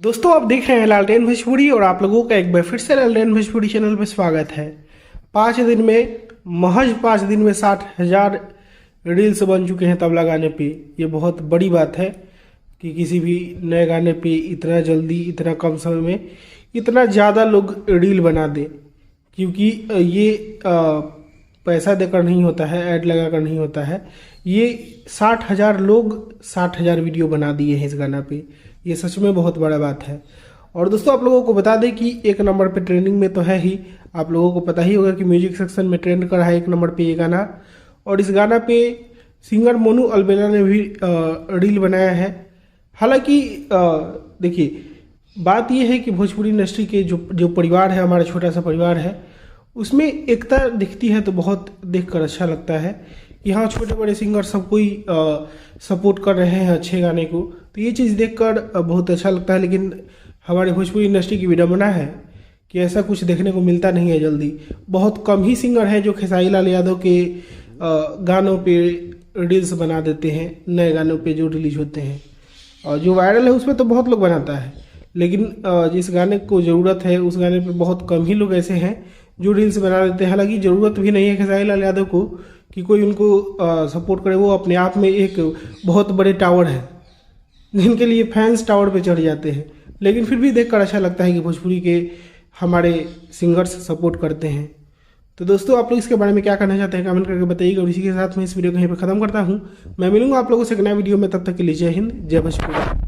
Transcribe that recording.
दोस्तों आप देख रहे हैं लालटेन भोजपुरी और आप लोगों का एक बार फिर से लालटेन भोजपुरी चैनल पर स्वागत है। 5 दिन में महज 5 दिन में 60,000 रील्स बन चुके हैं तबला गाने पे। ये बहुत बड़ी बात है कि किसी भी नए गाने पे इतना जल्दी इतना कम समय में इतना ज़्यादा लोग रील बना दें, क्योंकि ये पैसा देकर नहीं होता है, ऐड लगा कर नहीं होता है। ये 60,000 लोग 60,000 वीडियो बना दिए हैं इस गाना पे। ये सच में बहुत बड़ा बात है। और दोस्तों आप लोगों को बता दें कि 1 नंबर पे ट्रेंडिंग में तो है ही। आप लोगों को पता ही होगा कि म्यूजिक सेक्शन में ट्रेंड कर रहा है 1 नंबर पे ये गाना। और इस गाना पे सिंगर मोनू अलबेला ने भी रील बनाया है। हालांकि देखिए बात यह है कि भोजपुरी इंडस्ट्री के जो परिवार है, हमारा छोटा सा परिवार है, उसमें एकता दिखती है तो बहुत देखकर अच्छा लगता है कि हाँ छोटे बड़े सिंगर सब कोई सपोर्ट कर रहे हैं अच्छे गाने को। तो ये चीज़ देखकर बहुत अच्छा लगता है। लेकिन हमारे भोजपुरी इंडस्ट्री की विडंबना है कि ऐसा कुछ देखने को मिलता नहीं है जल्दी। बहुत कम ही सिंगर हैं जो खेसारी लाल यादव के गानों पे रील्स बना देते हैं, नए गानों पे जो रिलीज होते हैं। और जो वायरल है उसमें तो बहुत लोग बनाता है, लेकिन जिस गाने को ज़रूरत है उस गाने पे बहुत कम ही लोग ऐसे हैं जो रील्स बना देते हैं। हालांकि ज़रूरत भी नहीं है खेसारी लाल यादव को कि कोई उनको सपोर्ट करे। वो अपने आप में एक बहुत बड़े टावर है जिनके लिए फैंस टावर पे चढ़ जाते हैं। लेकिन फिर भी देखकर अच्छा लगता है कि भोजपुरी के हमारे सिंगर्स सपोर्ट करते हैं। तो दोस्तों आप लोग इसके बारे में क्या कहना चाहते हैं कमेंट करके बताइएगा। और इसी के साथ मैं इस वीडियो को यहीं पर ख़त्म करता हूँ। मैं मिलूंगा आप लोगों से एक नया वीडियो में, तब तक के लिए जय हिंद, जय भोजपुरी।